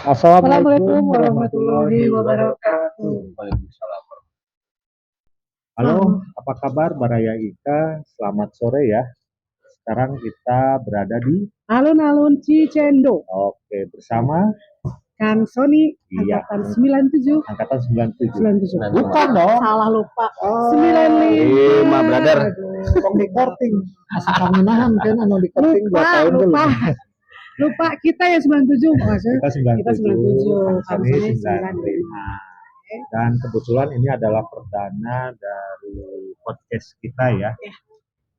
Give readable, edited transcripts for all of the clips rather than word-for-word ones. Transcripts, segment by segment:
Assalamualaikum warahmatullahi wabarakatuh. Waalaikumsalam. Halo, apa kabar Baraya Ika? Selamat sore ya. Sekarang kita berada di Alun-alun Cicendo, Oke, bersama Kang Sony, Iya. angkatan 97. angkatan 97. 97. Bukan dong. Salah lupa. Oh, 95. brother. Kok di korting? Asal menahan kan anu di korting 2 tahun dulu. Lupa kita ya 97 maksudnya. Kita 97. Kang Kami Sony 95. Dan kebetulan ini adalah perdana dari podcast kita ya.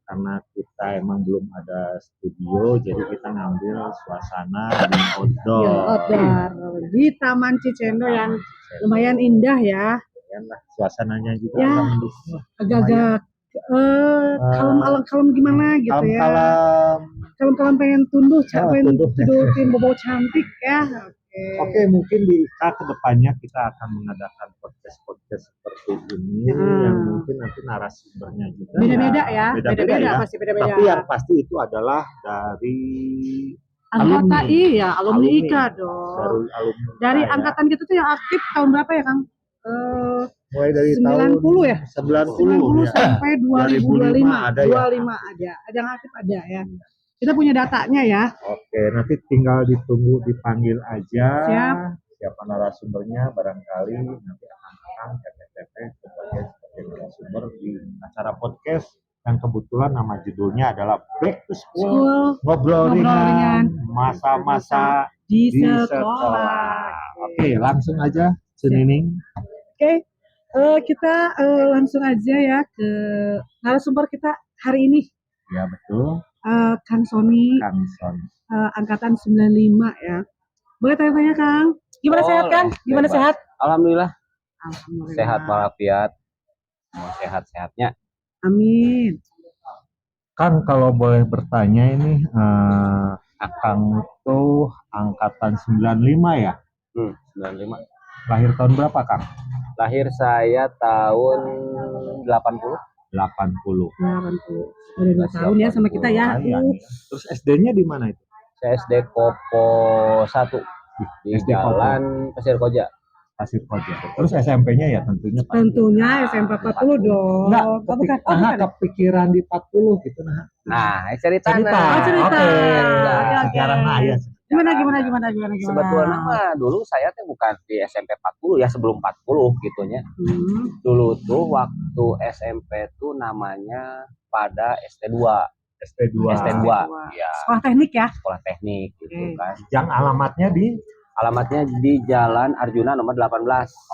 Karena kita emang belum ada studio, jadi kita ngambil suasana di outdoor. Outdoor di Taman Cicendo yang lumayan indah ya. Lah, suasananya juga Ya, agak-agak kalem gimana gitu ya. Kalem pengen tunduh, pengen tidurin bobo cantik ya. Oke, mungkin di IKA kedepannya kita akan mengadakan podcast seperti ini yang mungkin nanti narasumbernya juga beda-beda ya. Beda-beda ya. pasti beda-beda. Tapi yang pasti itu adalah dari anggota alumni IKA Dari dong. alumni Dari IKA, angkatan kita tuh yang aktif tahun berapa ya, Kang? mulai dari 90 tahun ya? 90 sampai 2025 ada ya. 25 ada yang aktif ada ya. Kita punya datanya ya. Oke, nanti tinggal ditunggu dipanggil aja. Siap. Siapa narasumbernya barangkali nanti akan sebagai narasumber di acara podcast yang kebetulan nama judulnya adalah Back to School, ngobrol ringan masa-masa di di sekolah. sekolah. Oke, langsung aja Cenining. Oke, kita langsung aja ya ke narasumber kita hari ini. Ya betul. Kang Sony, angkatan 95 ya. Boleh tanya-tanya Kang? Gimana sehat Kang? Gimana sehat? Alhamdulillah. Alhamdulillah. Sehat walafiat. Mau sehat-sehatnya. Amin. Kan kalau boleh bertanya ini, Akang tuh angkatan 95 ya? 95. Lahir tahun berapa Kang? Lahir saya tahun 80. 80. Udah 2 tahun ya sama kita ya. Terus SD-nya di mana itu? Saya SD Kopo 1 di SD Jalan Pasir Koja. Pasir Koja. Terus SMP-nya ya tentunya Pak. Tentunya SMP 40 dong. Enggak, kepikiran di 40 gitu nah. Nah, cerita. Cerita. Sejarah ya. Gimana? Sebetulnya mah dulu saya tuh bukan di SMP 40 ya, sebelum 40 gitunya. Dulu tuh waktu SMP tuh namanya pada ST2. ST2. Ya. Sekolah teknik ya? Sekolah teknik gitu kan. Yang Alamatnya di Jalan Arjuna nomor 18.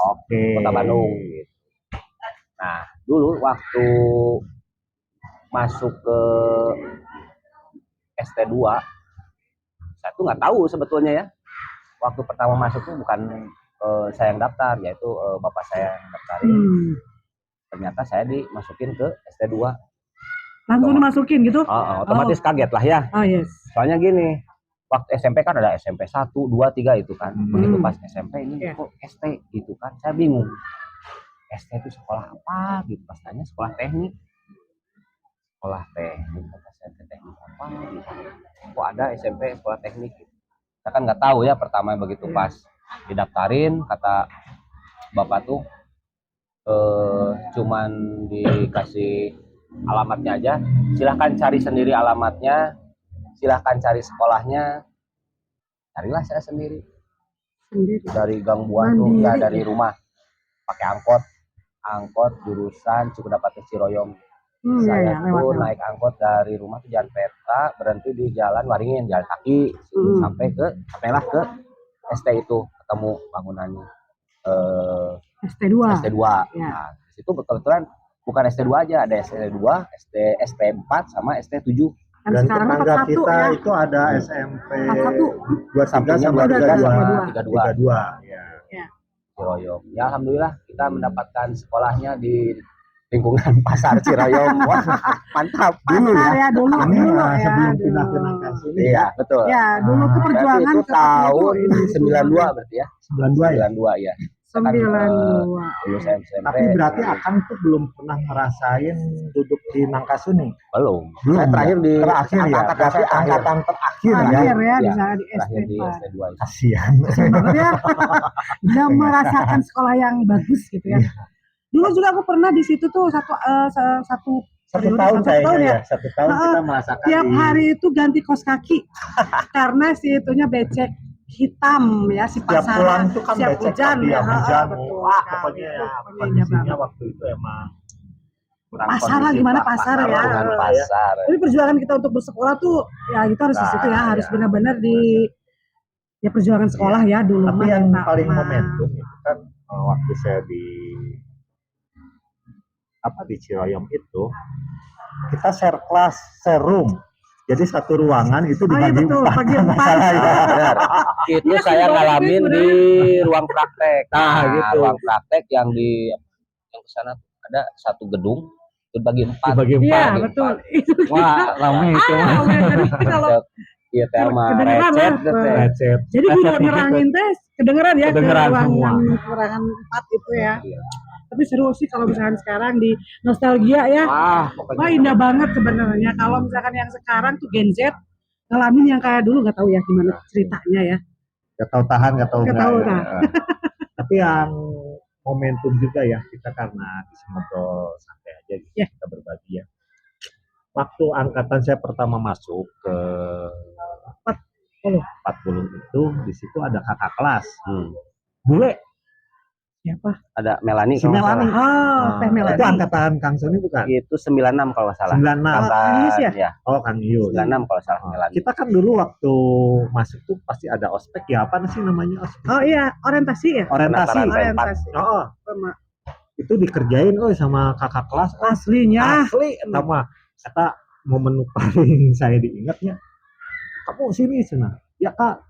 Oke. Kota Bandung gitu. Nah, dulu waktu masuk ke ST2 saya tuh nggak tahu sebetulnya ya. Waktu pertama masuk tuh bukan saya yang daftar, yaitu bapak saya yang daftarin. Ternyata saya dimasukin ke ST2. Langsung dimasukin gitu? Otomatis kaget lah ya. Yes. Soalnya gini, waktu SMP kan ada SMP 1, 2, 3 itu kan. Begitu pas SMP ini kok ST gitu kan. Saya bingung. ST itu sekolah apa gitu. Pas tanya sekolah teknik. Sekolah teknik, kata saya teknik apa gitu. Kok ada SMP sekolah teknik gitu. Saya kan nggak tahu ya pertama begitu pas didaftarin, kata bapak tuh cuman dikasih alamatnya aja, silahkan cari sendiri alamatnya, silahkan cari sekolahnya. Carilah saya sendiri dari Gang Buah tuh ya, dari rumah pakai angkot jurusan Cikudapati Ciroyom. Saya tuh naik angkot dari rumah tuh Jalan Peta, berhenti di Jalan Waringin, jalan kaki sampailah ke ST itu, ketemu bangunannya ST2. Ya. Nah, di situ betul-betulan bukan ST2 aja, ada ST2, ST4 sama ST7. Dan tetangga kita ya. Itu ada SMP 23 sama 32. Ya. Ciroyom. Ya alhamdulillah kita mendapatkan sekolahnya di lingkungan Pasar Ciroyom. Wah, mantap. Dulu ya. Sebelum pindah ke Nangkas ini. Iya, betul. Ya, dulu tuh perjuangan itu tahun 92 berarti ya. 92 ya. Saya kan, 92. lulus SMP. Tapi berarti Akang tuh belum pernah ngerasain duduk di Nangkasuni. belum. Belum, Saya terakhir di terakhir ya. angkatan Berarti saya terakhir. angkatan terakhir ya. Terakhir ya di Ya, sana di Terakhir di SD. SD2 itu. Kasihan. Kasian banget ya. Nggak merasakan sekolah yang bagus gitu ya. Dulu juga aku pernah di situ tuh satu Satu periode, tahun satu tahun kayaknya ya. ya. Satu tahun Heeh. kita merasakan Tiap di hari itu ganti kos kaki karena si itunya becek hitam ya, si tiap pasaran pulang tuh kan siap becek hujan dia ya. hujan. Betul Wah, sekali. pokoknya ya Itu pokoknya kondisinya banget. waktu itu emang kurang Pasar lah, kondusif gimana lah, pasar ya. Dengan lah pasar. Tapi perjuangan kita untuk bersekolah tuh ya kita harus di situ ya, Nah, harus ya. benar-benar di ya perjuangan sekolah ya dulu. Tapi mah yang kita paling mah. momentum itu kan waktu saya di Ciroyom itu kita share kelas, share room. Jadi satu ruangan itu Oh iya dibagi betul, empat. bagi empat. Benar. Itu Iya, saya kebetulan ngalamin itu di ruang praktek. Nah, gitu. Ruang praktek yang ke sana ada satu gedung itu bagi empat. Dibagi Iya Bagi betul. empat. Itu Wah, ramai itu mah. ramai. Jadi kalau Iya teh mah kedengeran recet lah. gitu. Recet. jadi gue nerangin tes kedengeran ya Kedengeran ke semua. ruangan 4 itu ya. Iya. Tapi seru sih kalau misalkan sekarang di nostalgia ya. Wah, Wah pokoknya indah banget sebenarnya. Kalau misalkan yang sekarang tuh Gen Z ngalamin yang kayak dulu nggak tahu ya gimana ceritanya ya. gak tahu tahan, gak tahu Nggak enggak. tahu, Ya. nah. Tapi yang momentum juga ya kita karena bisa ngobrol santai aja gitu, Ya. kita berbagi ya. Waktu angkatan saya pertama masuk ke 40 itu di situ ada kakak kelas. Bule Siapa? Ada Melani Si kalau nggak Melani. salah. Oh, Teh Melani. Itu angkatan Kang Sony bukan? Itu 96 kalau nggak salah. 96. Angkatan Anies ya? ya. Oh, Kang Iyul. 96 kalau salah Melani. Kita kan dulu waktu masuk tuh pasti ada ospek ya, apa sih namanya ospek? Oh iya, orientasi ya? Orientasi. Pendaftaran. Orientasi. Oh, Sama itu dikerjain sama kakak kelas. aslinya. Asli, sama kata momen paling saya diingatnya. Kamu sini sana. Ya kak,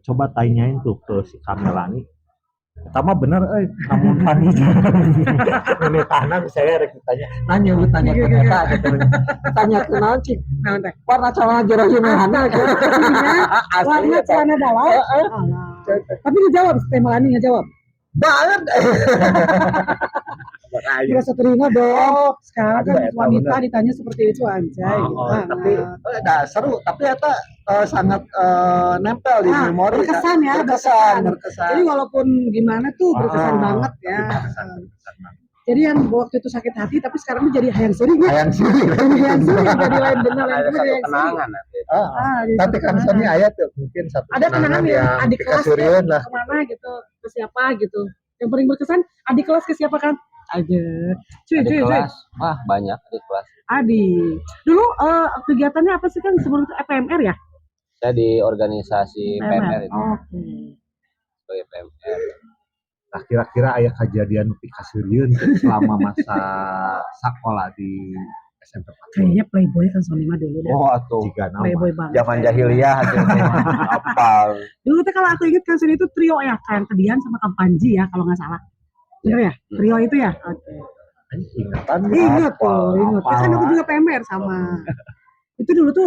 coba tanyain tuh ke si Kamelani. Pertama bener, namun panitia. Ini tanah saya rek ditanya, tanya ke eta gitu. Tanya ke naon cik. Nah, teh. Warna celana jero hana gitu. Warna celana dalam. Tapi dijawab, Teh Melani ngejawab. Banget. Merasa terima dong. Sekarang Aduh, kan eta wanita bener. ditanya seperti itu anjay. Tapi seru, tapi eta sangat nempel di memori. Berkesan ya, berkesan. Jadi walaupun gimana tuh berkesan banget ya. Berkesan banget. Jadi yang waktu itu sakit hati tapi sekarang tuh jadi hayang sering ya. Hayang sih. Hayang sering jadi lain benar lain Ada benar satu hayang sering. kenangan nanti. Jadi Tapi satu kan kenangan. Sony aya tuh mungkin satu Ada kenangan yang adik kelas dikasurian lah. kemana gitu, ke siapa gitu. Yang paling berkesan adik kelas ke siapa kan? Aja. Cuy. Di kelas, wah banyak di kelas. Adik. Dulu kegiatannya apa sih kan sebelum itu FPMR ya? Saya di organisasi PMR itu Oke. sebagai PMR. Nah, kira-kira aya kejadian nu pikasurian selama masa sekolah di SMP 40. Kayaknya playboy kan Sony mah dulu deh. Oh atuh, Jika nama. Playboy banget. zaman jahiliyah itu apa? Dulu tuh kalau aku ingat kan Sony itu trio ya, kayak Kedian sama Kang Panji ya kalau nggak salah. Bener ya? Trio itu ya? Oke. Ingatan Ingat tuh, ingat. apa Kan aku juga PMR sama. Itu dulu tuh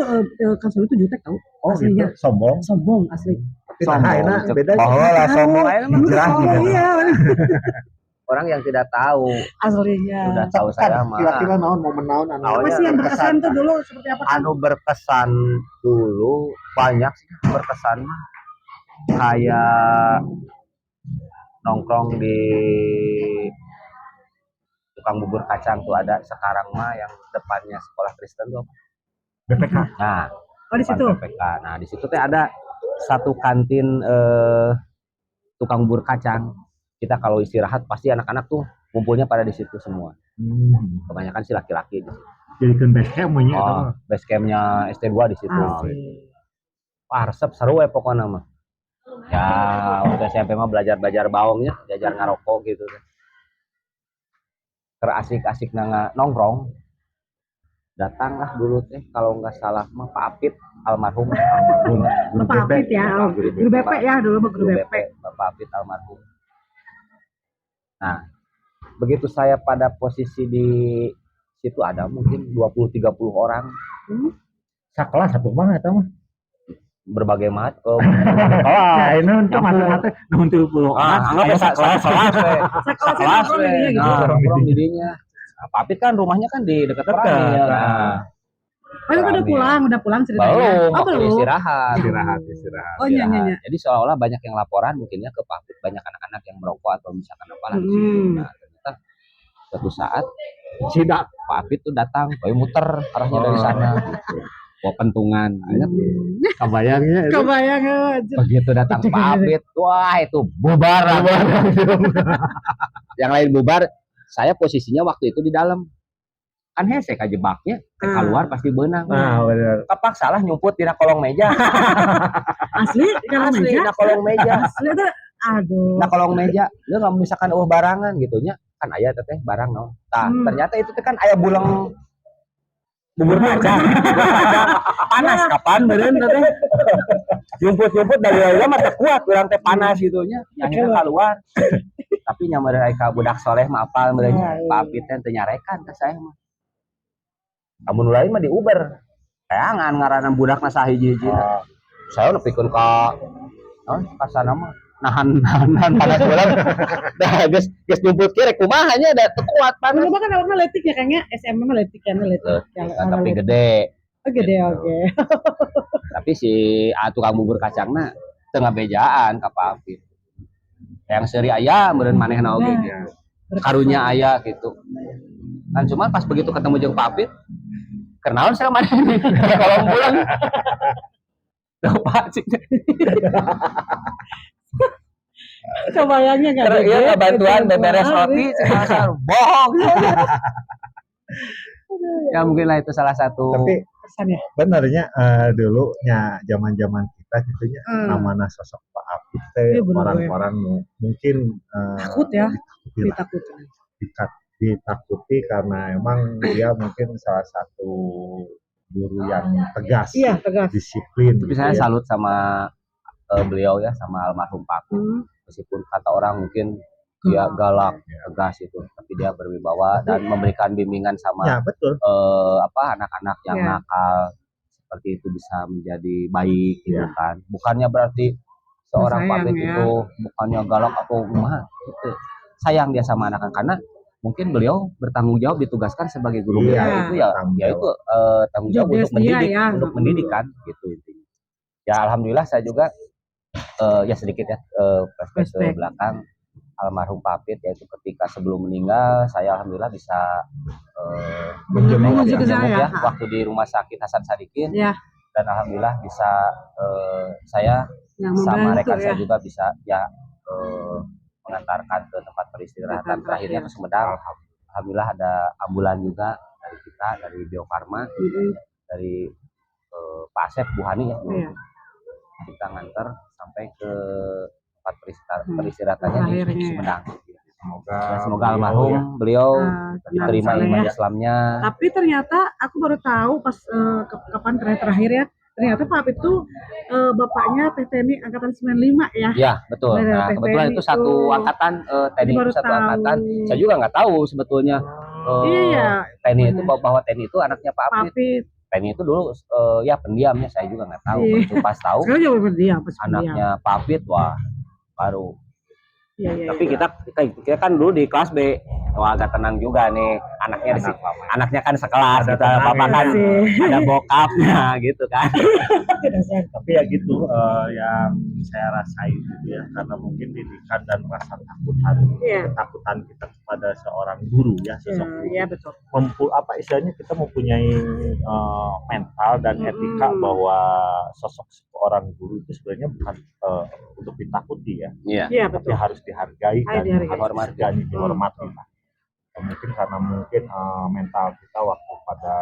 Kang Sony tuh jutek tau. Oh gitu, Aslinya. sombong. Sombong asli. Tapi nah, enak beda. Oh lah sombong aja mah. Dulu Hijrah sombong gitu. iya. Orang yang tidak tahu Aslinya. sudah tahu saya mah. Kira-kira naon momen naon anu Apa sih yang berkesan tuh dulu seperti apa kan? Anu berkesan dulu banyak sih berkesan mah. Kayak nongkrong di tukang bubur kacang tuh ada sekarang mah yang depannya sekolah Kristen tuh. BPK. Nah, Oh di situ. PPK. Nah, di situ teh ada satu kantin tukang bubur kacang. Kita kalau istirahat pasti anak-anak tuh kumpulnya pada di situ semua. Kebanyakan sih laki-laki di situ. Jadi kan base camp nya Oh, base campnya ST2 di situ. Wah, resep seru ya pokoknya mah. Ya, udah SMP mah belajar baongnya, belajar ngarokok gitu. Terasik-asik nongkrong. Datanglah dulu teh kalau nggak salah mah Pak Apit almarhum. Bapak Apit ya, guru BP ya dulu mah guru BP. Bapak Apit almarhum. Nah, begitu saya pada posisi di situ ada mungkin 20-30 orang. Sakelas satu mah eta mah. berbagai macam. Ya ini untuk mata-mata nuhun 30. Anggap kelas Sekelas we. gitu. Nongkrong didinya. Papit kan rumahnya kan di dekat Peramil. Oh, itu udah pulang ceritanya. Belum, Oh, waktu belum. istirahat. Oh, iya. Jadi seolah-olah banyak yang laporan mungkinnya ke Papit, banyak anak-anak yang merokok atau misalkan apa lah di situ. Nah, ternyata suatu saat si Papit tuh datang, muter arahnya dari sana gitu. Bawa pentungan, ingat Kebayangnya itu. Kebayang aja. begitu datang Papit, wah itu bubar. Yang lain bubar, saya posisinya waktu itu di dalam. Kan hese kajebaknya, keluar pasti benang. Benar. Kapak salah nyumput di kolong meja. Asli Asli di kolong meja. Asli tuh aduh. Nah kolong meja, lu nggak misalkan barangan gitunya, kan ayah teteh barang no. Nah ternyata itu kan ayah bulang bubur kacang. Panas kapan beren teteh. Jumput dari ayah mah kuat, kurang teh panas gitunya. Yang keluar. Tapi nyamar ka budak soleh mah apal merenya. Papit teh teu nyarekan ka saya mah. Kamu lain mah di Uber. Kayangan ngaranan budak na sahiji-hiji. Saya nepikeun ka sana mah nahan panas bola. Dah geus nyumput ke rek kumaha nya da teu kuat panas. Kan awalnya letik ya kayaknya SM mah letik kan letik. Tapi gede. Oh, gede oke. Tapi si tukang bubur kacangna teu ngabejaan ka Papit. Yang seri aya meureun manehna oge gitu. Karunya aya gitu. Kan cuma pas begitu ketemu jeung Papit, kenaon saya maneh kalau pulang. Lupa sih. Kebayangnya enggak Terus iya bantuan beberes roti sekarang bohong. Ya mungkin lah itu salah satu. Tapi pesannya. Benernya dulu nya zaman-zaman kita gitunya namanya sosok Pak Apit teh orang-orang mungkin takut ya. Ditakuti karena emang dia mungkin salah satu guru yang tegas. Iya, tegas. Disiplin. Tapi saya salut sama beliau ya, sama almarhum Papit. Meskipun kata orang mungkin dia galak, tegas itu, tapi dia berwibawa dan memberikan bimbingan sama betul. Anak-anak yang nakal seperti itu bisa menjadi baik gitu kan. Bukannya berarti seorang Papit itu bukannya galak atau gimana gitu. Sayang dia sama anak-anak karena mungkin beliau bertanggung jawab ditugaskan sebagai guru BK itu itu tanggung jawab untuk mendidik kan gitu intinya. Ya alhamdulillah saya juga ya sedikit ya flashback ke belakang almarhum Papit, yaitu ketika sebelum meninggal saya alhamdulillah bisa menjenguk ya waktu di rumah sakit Hasan Sadikin dan alhamdulillah bisa saya sama rekan saya juga bisa mengantarkan ke tempat peristirahatan terakhirnya ke Sumedang. Alhamdulillah ada ambulan juga dari kita, dari Bio Farma, dari Pak Asep Bu Hani ya. Kita nganter sampai ke tempat peristirahatannya di Sumedang. Semoga almarhum beliau diterima iman Islamnya. Tapi ternyata aku baru tahu pas kapan terakhir ya. Ternyata Pak Apit itu bapaknya Teh Teni angkatan 95 ya. Iya, betul. Nah, kebetulan itu satu angkatan Teni itu satu angkatan. Saya juga nggak tahu sebetulnya. Teni itu bahwa Teni itu anaknya Pak Apit. Teni itu dulu ya pendiamnya, saya juga nggak tahu. Itu pas tahu. Sekarang juga pendiam, anaknya Pak Apit, wah baru. Tapi kita kan dulu di kelas B. Wah agak tenang juga nih anaknya kan sekelas gitu, bapak kan ada bokapnya gitu kan. Tapi ya gitu yang saya rasain gitu ya, karena mungkin didikan dan rasa ketakutan kita kepada seorang guru ya, sosok guru. Iya betul. Istilahnya kita mempunyai mental dan etika bahwa sosok seorang guru itu sebenarnya bukan untuk ditakuti ya. Iya tapi betul. harus dihargai dan dihormati. Mungkin karena mental kita waktu pada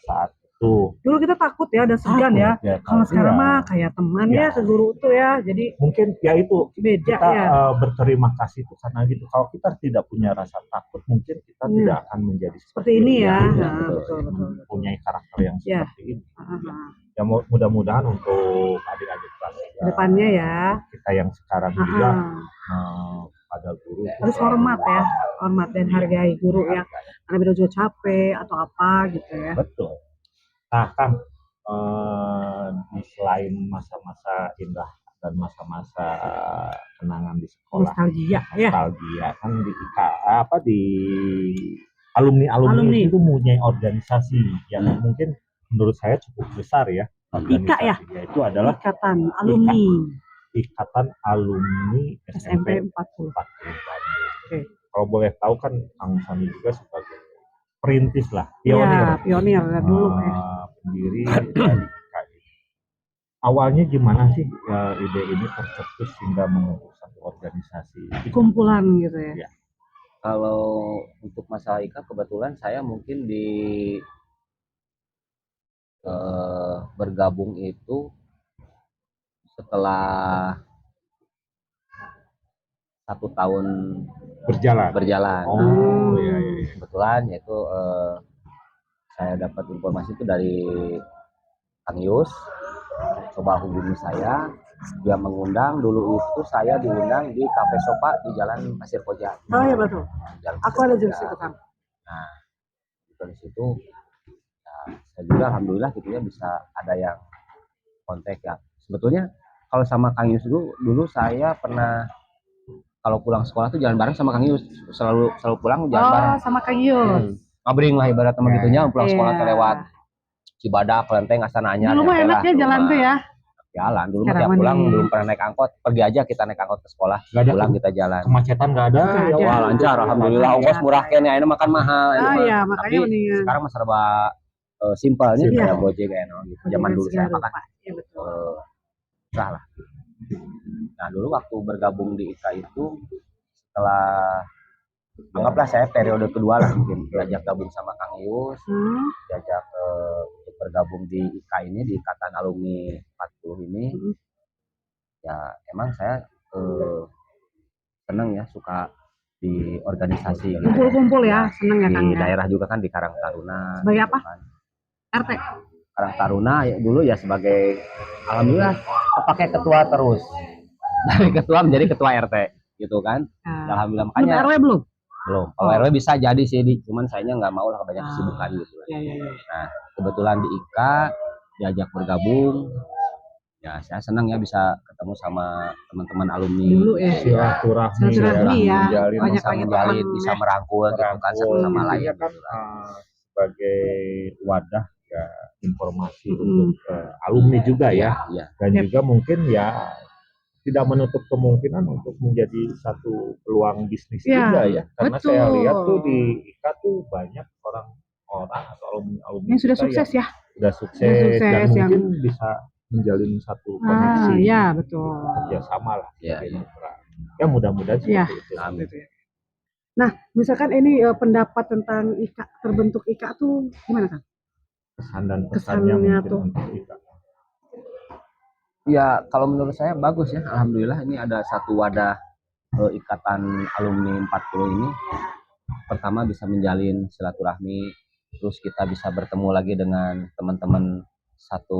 saat itu dulu kita takut ya, ada segan ya. Kalau sekarang mah kayak teman ya ke guru tuh ya, jadi mungkin ya itu beda kita ya. Berterima kasih itu karena gitu. Kalau kita tidak punya rasa takut, mungkin kita tidak akan menjadi seperti ini ya. Betul. Mempunyai karakter yang seperti ini. Ya mudah-mudahan untuk adik-adik kelas depannya ya. Kita yang sekarang juga pada guru harus hormat dan hargai guru ya. Karena beliau juga capek atau apa gitu ya. Betul. Nah Kang, di selain masa-masa indah dan masa-masa kenangan di sekolah, Nostalgia ya. nostalgia kan di di alumni itu mempunyai organisasi yang mungkin menurut saya cukup besar ya. IKA ya? Itu adalah Ikatan Alumni SMP 40 Bandung. Oke. Kalau boleh tahu kan Kang Sandi juga sebagai perintis lah, pionir dulu pendiri dari IKA. Awalnya gimana sih ide ini tercetus hingga membentuk satu organisasi? Kumpulan gitu ya? Ya. Kalau untuk masalah IKA kebetulan saya mungkin di bergabung itu setelah 1 tahun berjalan. Oh iya. Kebetulan yaitu saya dapat informasi itu dari Kang Yus, coba hubungi saya, dia mengundang. Dulu itu saya diundang di Cafe Sopa di Jalan Pasir Koja. Oh iya betul. Aku ada di situ Kang. Nah, dari situ saya juga alhamdulillah gitu ya bisa ada yang kontak ya. Sebetulnya kalau sama Kang Yus dulu saya pernah kalau pulang sekolah tuh jalan bareng sama Kang Yus, selalu pulang jalan bareng. Sama Kang Yus. Ngabring lah ibarat teman gitunya, pulang sekolah lewat Cibadak, Kelenteng, Astana Anyar. Dulu mah enaknya jalan tuh ya. Jalan dulu mah tiap pulang belum pernah naik angkot, pergi aja kita naik angkot ke sekolah, pulang kita jalan. Kemacetan nggak ada. Wah lancar, alhamdulillah. Ongkos murah kene, ayeuna makan mahal. Iya, makanya mendingan. Sekarang mah serba simpelnya kayak Gojek kayak gitu. Zaman dulu saya makan. Iya betul. Susah lah. Nah dulu waktu bergabung di IKA itu setelah anggaplah saya periode kedua lah mungkin diajak gabung sama Kang Yus, diajak untuk bergabung di IKA ini, di Ikatan Alumni 40 ini. Ya emang saya seneng ya, suka di organisasi kumpul-kumpul ya, seneng ya Kang di daerah juga kan, di Karang Taruna sebagai apa? Kan. RT Karang Taruna ya, dulu ya sebagai alhamdulillah kepake ketua terus dari ketua menjadi ketua RT gitu kan. Alhamdulillah. Makanya RW belum kalau RW bisa jadi sih, cuman sayanya nggak mau lah, banyak kesibukan gitu. Nah kebetulan di IKA diajak bergabung, ya saya senang ya bisa ketemu sama teman-teman alumni dulu ya, silaturahmi ya, menjalin, bisa merangkul gitu kan satu sama lain kan, sebagai wadah ya informasi untuk alumni juga ya. Dan juga mungkin ya tidak menutup kemungkinan untuk menjadi satu peluang bisnis juga ya, karena betul. Saya lihat tuh di IKA tuh banyak orang-orang atau alumni yang sudah sukses ya, sudah sukses dan mungkin bisa menjalin satu koneksi, ya betul, kerjasama lah, ya mudah-mudahan seperti itu. Amin. Nah misalkan ini pendapat tentang IKA, terbentuk IKA tuh gimana Kang? Kesan dan pesannya tuh untuk IKA. Ya kalau menurut saya bagus ya, alhamdulillah ini ada satu wadah Ikatan Alumni 40 ini. Pertama bisa menjalin silaturahmi, terus kita bisa bertemu lagi dengan teman-teman satu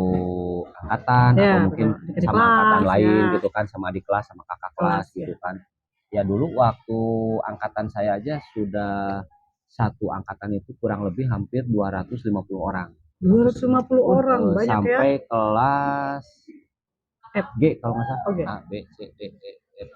angkatan atau mungkin sama angkatan lain gitu kan, sama adik kelas, sama kakak kelas gitu kan. Ya dulu waktu angkatan saya aja sudah satu angkatan itu kurang lebih hampir 250 orang. 250 orang banyak sampai ya. Kelas G kalau nggak salah, A, B, C, D, E, F,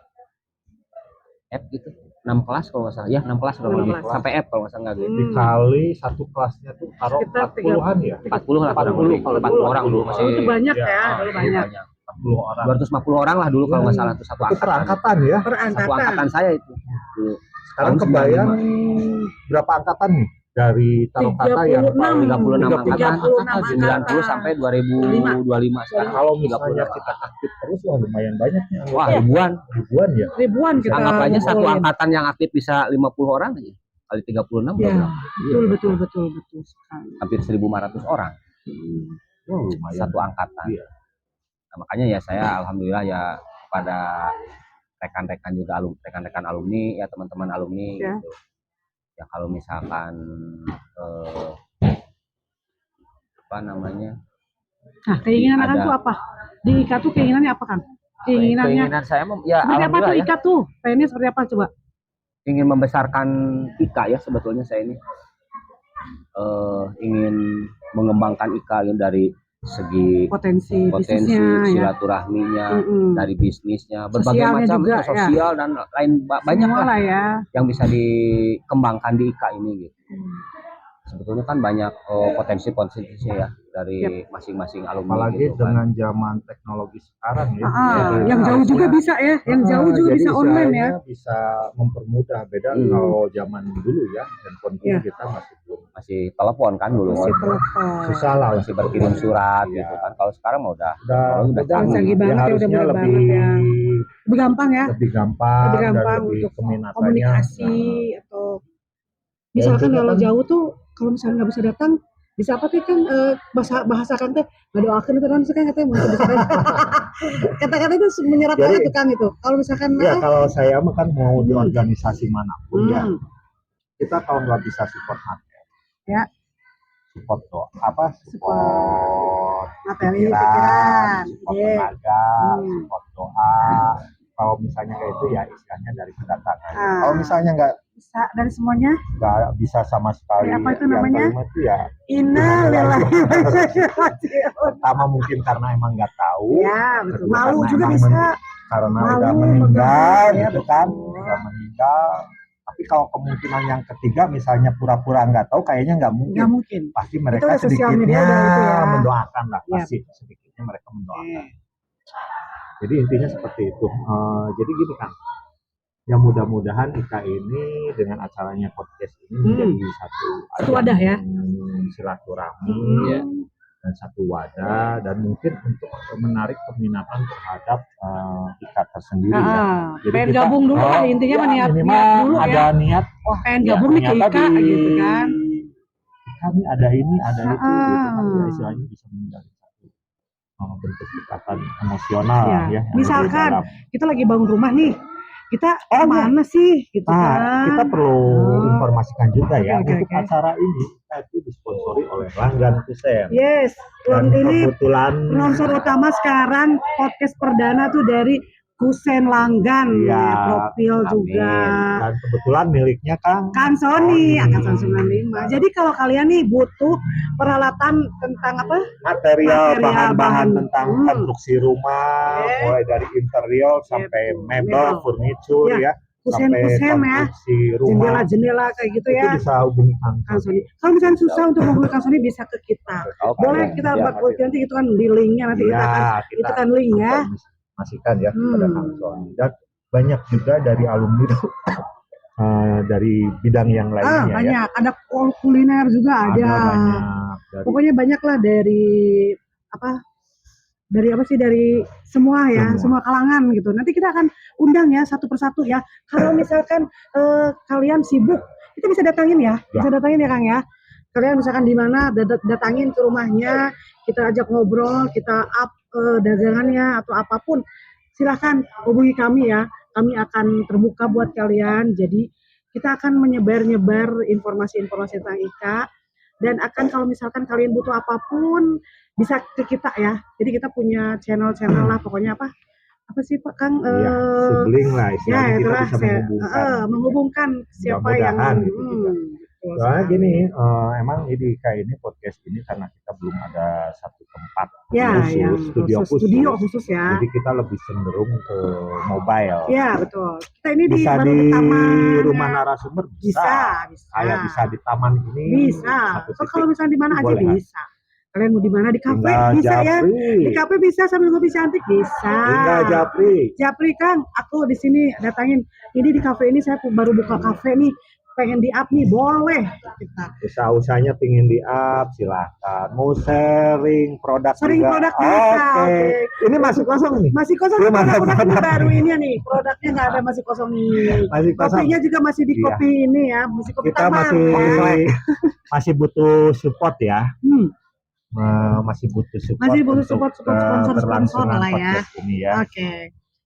F gitu, 6 kelas kalau nggak salah, ya 6 kelas kalau nggak salah, sampai F kalau nggak salah nggak gitu. Dikali satu kelasnya tuh taruh 40-an ya, 40 lah, 40 orang dulu masih. Itu banyak ya, dulu banyak. 40 orang, 250 orang lah dulu kalau nggak salah, itu satu angkatan. Perangkatan ya, satu angkatan saya itu. Sekarang kebayang berapa angkatan nih? Dari taruh kata yang 36 angkatan, 90 sampai 2025 sekarang. Kalau misalnya kita aktif terus, wah lumayan banyak nih. Wah ribuan ya. Ribuan kita. Anggap aja satu angkatan yang aktif bisa 50 orang aja. Kali 36 ya, betul. Hampir 1.500 orang. Wah lumayan. Satu angkatan. Iya. Nah, makanya ya saya alhamdulillah ya kepada rekan-rekan juga rekan-rekan alumni ya, teman-teman alumni gitu. Ya kalau misalkan apa namanya, keinginan Kang tuh apa? Di IKA tuh keinginannya apa Kang? Keinginan saya ya seperti apa tuh IKA tuh? Pengennya seperti apa coba? Ingin membesarkan IKA ya, sebetulnya saya ini ingin mengembangkan IKA dari segi Potensi potensi bisnisnya ya. silaturahminya, dari bisnisnya, berbagai Sosialnya macam juga, itu, sosial dan lain banyak Semua lah lah ya. yang bisa dikembangkan di IKA ini gitu. Sebetulnya kan banyak potensi-potensi ya dari masing-masing alumni Apalagi gitu kan. dengan zaman teknologi sekarang ya. Yang jauh juga bisa ya, yang jauh juga jadi bisa online ya. bisa mempermudah. Beda kalau zaman dulu ya, handphone pun kita masih telepon kan dulu. Masih telepon. Susah lah, masih berkirim surat gitu kan. Kalau sekarang mah udah canggih banget ya, harusnya udah lebih banget ya. Lebih gampang ya. Lebih gampang dan lebih untuk keminatannya. komunikasi atau misalkan kalau jauh tuh kalau misalnya nggak bisa datang bisa apa sih kan bahasakan teh ngedoakeun itu kan katanya mungkin bisa kata-kata itu menyerap banget tuh kan itu kalau misalkan ya kalau saya mah kan mau di organisasi manapun ya kita kalau nggak bisa support materi ya support support materi pikiran support tenaga support doa kalau misalnya kayak itu ya istilahnya dari kedatangan kalau misalnya nggak bisa dari semuanya nggak bisa sama sekali apa itu namanya itu ya innalillahi wa inna ilaihi pertama mungkin karena emang nggak tahu ya betul malu juga bisa karena udah meninggal gitu kan udah meninggal tapi kalau kemungkinan yang ketiga misalnya pura-pura nggak tahu kayaknya nggak mungkin pasti mereka sedikitnya mendoakan lah pasti sedikitnya mereka mendoakan jadi intinya seperti itu jadi gini kan ya mudah-mudahan IKA ini dengan acaranya podcast ini menjadi satu wadah ya silaturahmi dan satu wadah dan mungkin untuk menarik peminatan terhadap IKA tersendiri ya. Jadi pengen gabung dulu kan intinya niat dulu ya. Ada niat pengen gabung nih ke IKA gitu kan. Kami ada ini ada itu gitu kan ya, istilahnya bisa menjadi satu bentuk ikatan emosional ya. Misalkan kita lagi bangun rumah nih kita mana sih gitu kan kita perlu informasikan juga ya untuk acara ini kita itu disponsori oleh Langgan Kusen dan ini kebetulan sponsor utama sekarang podcast perdana tuh dari Kusen Langgan profil juga dan kebetulan miliknya Kang Sony angkatan 95 jadi kalau kalian nih butuh peralatan tentang apa material bahan-bahan tentang konstruksi rumah mulai dari interior sampai mebel furniture ya sampai konstruksi rumah jendela kayak gitu ya itu bisa hubungi Kang Sony kalau misalnya susah untuk menghubungi Kang Sony bisa ke kita boleh kita nanti itu kan di linknya nanti kita akan itu kan link ya masihkan ya pada Kang Sony dan banyak juga dari alumni dari bidang yang lainnya banyak ada kuliner juga ada pokoknya banyak lah dari semua ya semua kalangan gitu nanti kita akan undang ya satu persatu ya kalau misalkan kalian sibuk kita bisa datangin ya Kang ya kalian misalkan di mana datangin ke rumahnya kita ajak ngobrol kita dagangannya atau apapun silahkan hubungi kami ya kami akan terbuka buat kalian jadi kita akan menyebar informasi-informasi tentang IKA dan akan kalau misalkan kalian butuh apapun bisa ke kita ya jadi kita punya channel lah pokoknya apa sih Pak Kang sibling lah istilahnya kita bisa menghubungkan siapa yang soalnya gini emang di IKA ini podcast ini karena kita belum ada satu tempat studio khusus ya jadi kita lebih cenderung ke mobile ya betul kita ini bisa di rumah narasumber bisa kayak bisa di taman ini bisa kalau misalnya di mana aja bisa kalian mau di mana di kafe bisa ya di kafe bisa sambil ngopi cantik bisa Japri Kang aku di sini datangin ini di kafe ini saya baru buka kafe nih pengen di up nih boleh kita usaha-usahanya pengen di up silahkan mau sharing produk ini masih kosong nih produk baru ini nih produknya nggak ada masih kosong nih kopinya juga masih di kopi ini ya masih kopi kita masih butuh support ya masih butuh support sponsor lah ya oke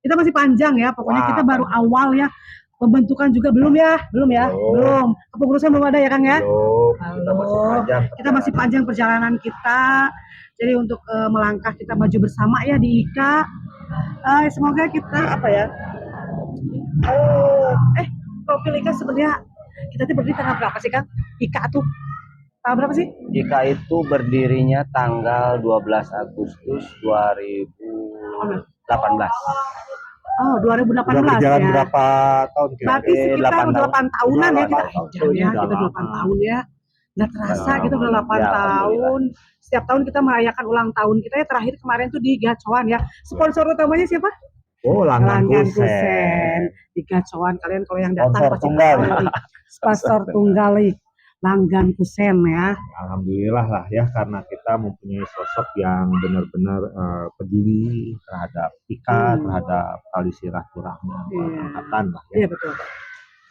kita masih panjang ya pokoknya kita baru awal ya pembentukan juga belum kepengurusan belum ada ya Kang ya kita masih panjang perjalanan kita jadi untuk melangkah kita maju bersama ya di IKA semoga kita profil IKA sebenarnya kita tuh berdiri tanggal berapa sih Kang IKA tuh Tahun berapa sih? IKA itu berdirinya tanggal 12 Agustus 2018. Oh, 2018 Udah berjalan ya. berapa tahun Berarti sekitar 8 tahunan ya kita. Kita 8 tahun ya. Nggak terasa gitu udah 8 Ya, tahun. Setiap tahun kita merayakan ulang tahun kita ya, terakhir kemarin tuh di Gacoan ya. Sponsor utamanya siapa? Oh, Langgan Kusen. Kusen. Di Gacoan, kalian kalau yang datang Sponsor pasti tunggal. tahu nih. Sponsor tunggal nih. Langgan Kusen ya. Alhamdulillah lah ya, karena kita mempunyai sosok yang benar-benar peduli terhadap IKA, terhadap tali silaturahmi angkatan lah ya. Iya betul.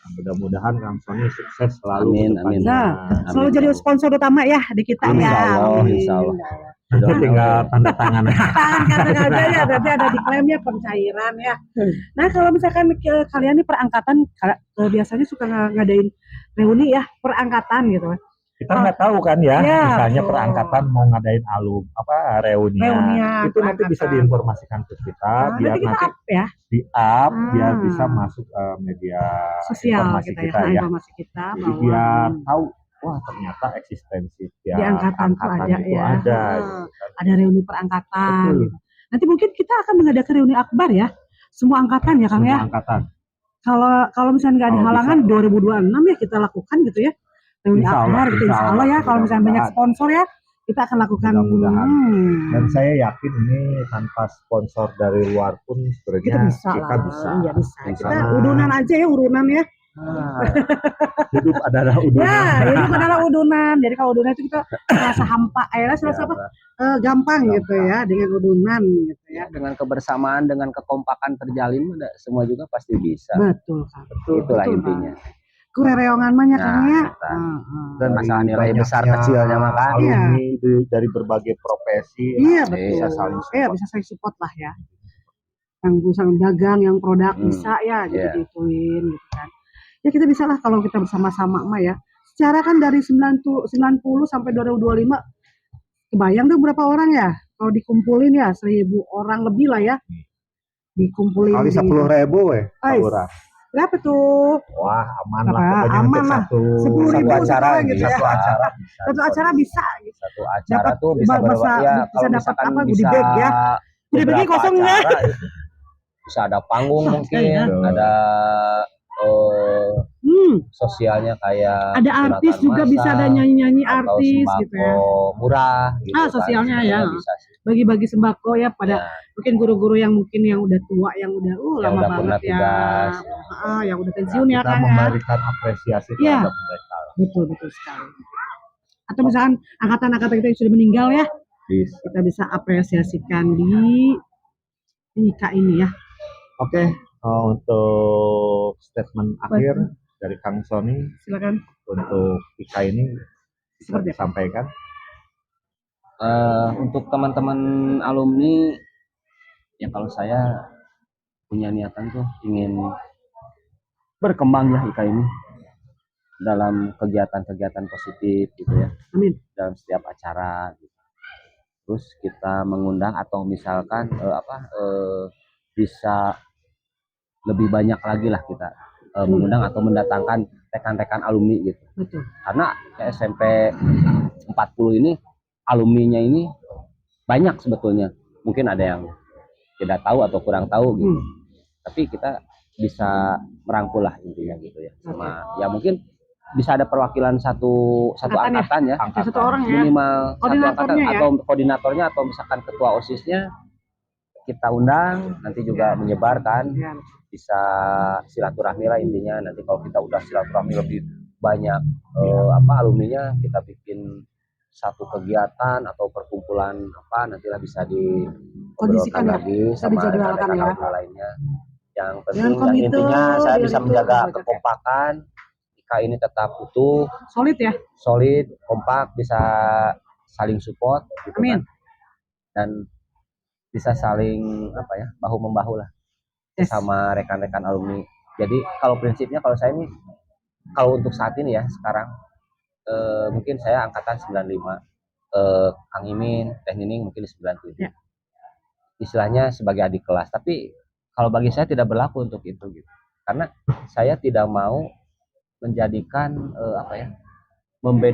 Nah, mudah-mudahan Kang Sony sukses selalu. Amin. Nah, selalu jadi sponsor utama ya di kita Insya ya. Allah, Insya Allah. Sudah tinggal tanda tangan. Tangan kata aja ya, berarti ada diklaimnya pencairan ya. Nah kalau misalkan kalian nih perangkatan biasanya suka ngadain reuni ya perangkatan gitu. Kita nggak tahu kan ya, misalnya betul. perangkatan mau ngadain reunian, itu nanti bisa diinformasikan ke kita, biar kita nanti up ya. biar bisa masuk media Sosial informasi kita kita ya, ya. informasi kita Jadi bahwa biar tahu, wah ternyata eksistensi di angkatan tuh ada itu ya. ada. Gitu kan. Ada reuni perangkatan. Betul. Gitu. Nanti mungkin kita akan mengadakan reuni akbar ya, semua angkatan ya Kang ya. Semua angkatan. Kalau misalnya nggak ada halangan bisa. 2026 ya kita lakukan gitu ya. Reuni akbar gitu insya Allah ya. Kalau misalnya banyak sponsor ya kita akan lakukan. Mudah-mudahan. Dan saya yakin ini tanpa sponsor dari luar pun sebenarnya kita bisa. Iya bisa. Kita udunan aja ya, urunan ya. Hidup adalah udunan. Ya, hidup adalah udunan. Jadi kalau udunan itu kita merasa hampa, serasa apa? Gampang gitu ya dengan udunan gitu ya. Dengan kebersamaan, dengan kekompakan terjalin, semua juga pasti bisa. Betul kan. Itulah intinya. Kurereongan banyak kan ya. Dan masalah nilai besar kecilnya maka alumni dari berbagai profesi. Iya betul. Bisa saling support. Bisa saling support lah ya. Yang usaha dagang, yang produk bisa ya, jadi gituin gitu kan. Ya kita bisa lah kalau kita bersama-sama mah ya. Secara kan dari 90 sampai 2025 kebayang tuh berapa orang ya? Kalau dikumpulin ya 1.000 orang lebih lah ya. Dikumpulin kali 10.000 berapa tuh? Wah, aman lah pokoknya aman lah. 10.000 acara gitu ya. Satu acara bisa. Satu acara tuh bisa bisa dapat apa goodie bag ya. Goodie bag kosong enggak? Bisa ada panggung mungkin, ada sosialnya kayak ada artis juga bisa ada nyanyi-nyanyi artis gitu ya. Murah gitu sosialnya ya. Bagi-bagi sembako ya pada mungkin guru-guru yang mungkin yang udah tua yang udah lama banget ya. Yang udah pensiun ya kan. Memberikan apresiasi terhadap mereka. Betul sekali. Atau misalkan angkatan-angkatan kita yang sudah meninggal ya. Kita bisa apresiasikan di IKA ini ya. Oke, untuk statement akhir dari Kang Sony, silakan. Untuk IKA ini bisa disampaikan. Untuk teman-teman alumni, ya kalau saya punya niatan tuh ingin berkembang ya IKA ini dalam kegiatan-kegiatan positif gitu ya. Amin. Dalam setiap acara. Gitu. Terus kita mengundang atau misalkan bisa lebih banyak lagi lah kita mengundang atau mendatangkan rekan-rekan alumni gitu. Betul. Karena SMP 40 ini alumninya ini banyak sebetulnya. Mungkin ada yang tidak tahu atau kurang tahu gitu. Tapi kita bisa merangkul lah intinya gitu ya. Sama ya mungkin bisa ada perwakilan satu angkatan ya. Satu orang ya. Minimal satu angkatan ya? atau koordinatornya atau misalkan ketua OSIS-nya kita undang, nanti juga menyebarkan. Bisa silaturahmi lah intinya. Nanti kalau kita udah silaturahmi lebih banyak alumninya, kita bikin satu kegiatan atau perkumpulan nantilah bisa dikondisikan lagi sama rekan-rekan lainnya. Yang penting intinya saya bisa menjaga kekompakan IKA ini tetap utuh, solid, kompak, bisa saling support gitu. Amin. Kan? Dan bisa saling bahu membahu lah sama rekan-rekan alumni. Jadi kalau prinsipnya kalau saya ini kalau untuk saat ini ya sekarang mungkin saya angkatan 95, Kang Imin, Teh Nining mungkin 97. Ya. Istilahnya sebagai adik kelas, tapi kalau bagi saya tidak berlaku untuk itu gitu. Karena saya tidak mau menjadikan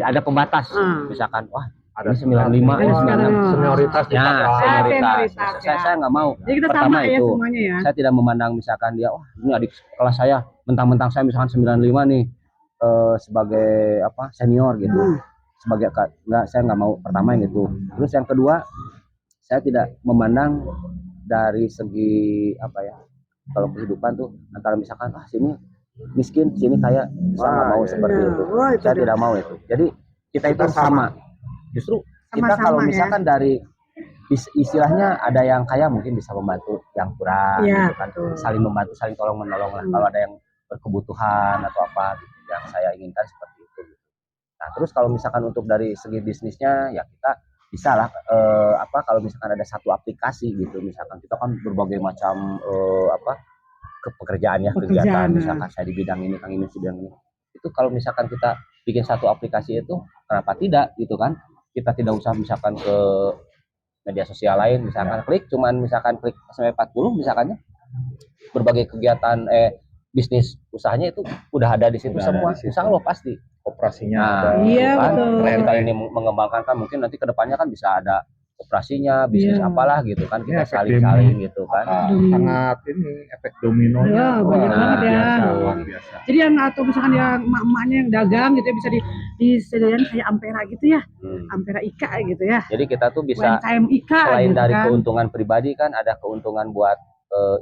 ada pembatas. Ah. Misalkan wah Ada ini 95, Ada 96. senioritas di Ya, kakak. senioritas. ya. Saya nggak mau. Jadi kita Pertama sama ya itu, semuanya ya. saya tidak memandang misalkan dia, wah ini adik kelas saya, mentang-mentang saya misalkan 95 nih sebagai apa senior gitu. Sebagai enggak, saya nggak mau. Pertama yang itu. Terus yang kedua, saya tidak memandang dari segi apa ya, kalau kehidupan tuh antara misalkan sini miskin, sini kaya, saya nggak mau seperti itu. Saya tidak mau itu. Jadi kita itu sama. Justru kita kalau misalkan dari istilahnya ada yang kaya mungkin bisa membantu yang kurang, gitu kan, saling membantu, saling tolong menolong lah. Kalau ada yang berkebutuhan atau apa gitu, yang saya inginkan seperti itu. Nah terus kalau misalkan untuk dari segi bisnisnya ya kita bisa lah kalau misalkan ada satu aplikasi gitu, misalkan kita kan berbagai macam pekerjaan ya, kegiatan misalkan saya di bidang ini, Kang Imin di bidang ini. Itu kalau misalkan kita bikin satu aplikasi itu, kenapa tidak gitu kan? Kita tidak usah misalkan ke media sosial lain, misalkan misalkan klik sampai 40 misalkannya, berbagai kegiatan bisnis usahanya itu udah ada di situ semua. Insya Allah pasti Operasinya ada. Iya, Kan betul. kita ini mengembangkan kan mungkin nanti kedepannya kan bisa ada operasinya, bisnis apalah gitu kan, kita saling-saling gitu kan. Sangat ini efek dominonya banyak banget ya. luar biasa. Jadi yang atau misalkan yang emak-emaknya yang dagang gitu ya, bisa disediain kayak Ampera gitu ya. Ampera Ika gitu ya. Jadi kita tuh bisa UMKM Ika selain gitu dari kan. keuntungan pribadi kan ada keuntungan buat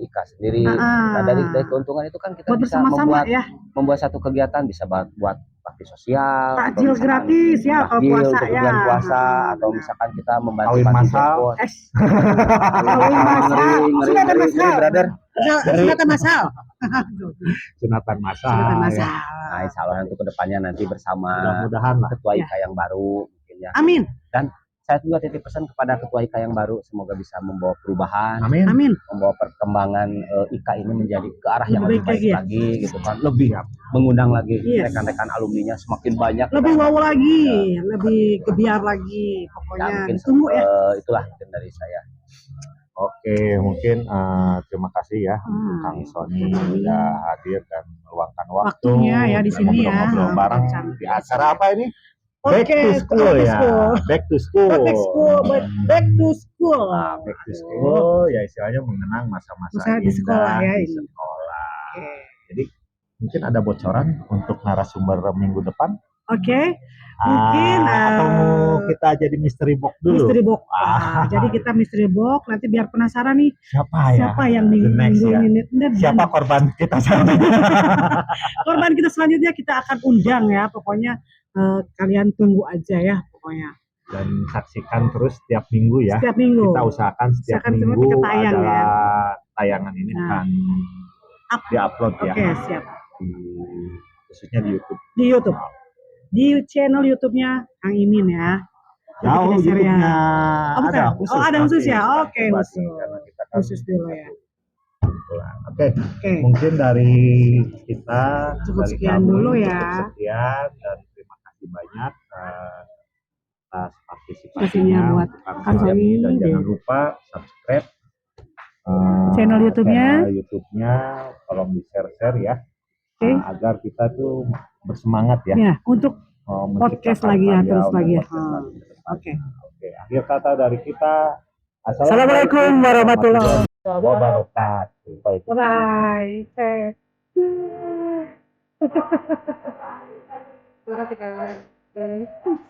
Ika sendiri. Nah dari keuntungan itu kan kita buat bisa membuat satu kegiatan, bisa buat bakti sosial, takjil gratis ya kalau puasa untuk ya. bulan puasa, atau misalkan kita membantu Kawin masal. Kawin masal. Sunatan masal. Brother. Sunatan masal. Sunatan masal. Sunatan masal. Ya. Nah, insya Allah untuk kedepannya nanti bersama Mudah-mudahan lah. Ketua IKA yang baru mungkin ya. Amin. Dan saya juga titip pesan kepada Ketua IKA yang baru, semoga bisa membawa perubahan, Amin. membawa perkembangan IKA ini menjadi ke arah yang lebih baik lagi gitu kan, lebih mengundang lagi rekan-rekan alumninya semakin banyak, lebih wow lagi, lebih kebiar lagi, pokoknya mungkin tunggu ya. Itulah mungkin dari saya. Oke, mungkin terima kasih ya Kang Sony sudah hadir dan meluangkan waktunya ya di sini ya. Ngobrol bareng di acara apa ini? Back to school ya. Back to school. Back to school. Back to school. Nah, back to school ya istilahnya mengenang masa-masa di sekolah ya. Di sekolah. Jadi mungkin ada bocoran untuk narasumber minggu depan? Oke. Mungkin atau kita jadi mystery box dulu. Mystery box. Jadi kita mystery box, nanti biar penasaran nih siapa yang minggu ini. Siapa korban kita selanjutnya? Korban kita selanjutnya kita akan undang ya, pokoknya kalian tunggu aja ya pokoknya. Dan saksikan terus setiap minggu ya. Setiap minggu. Kita usahakan setiap minggu tayang, adalah ya. Tayangan ini akan di-upload ya. Oke, siap. Khususnya di YouTube. Di YouTube. Di channel YouTube-nya Kang Imin ya. Jauh YouTube-nya ada khusus. Ada khusus ya. Oke, khusus dulu ya. Oke. Mungkin dari kita cukup sekian dulu ya. Cukup sekian dan terima kasih banyak atas partisipasinya buat Kang Sony, dan jangan lupa subscribe channel YouTube-nya. Tolong di-share ya. Agar kita tuh bersemangat ya. Untuk podcast lagi ya, terus lagi ya. Oke. Akhir kata dari kita, Assalamualaikum warahmatullahi wabarakatuh. Bye. Terima kasih Kang.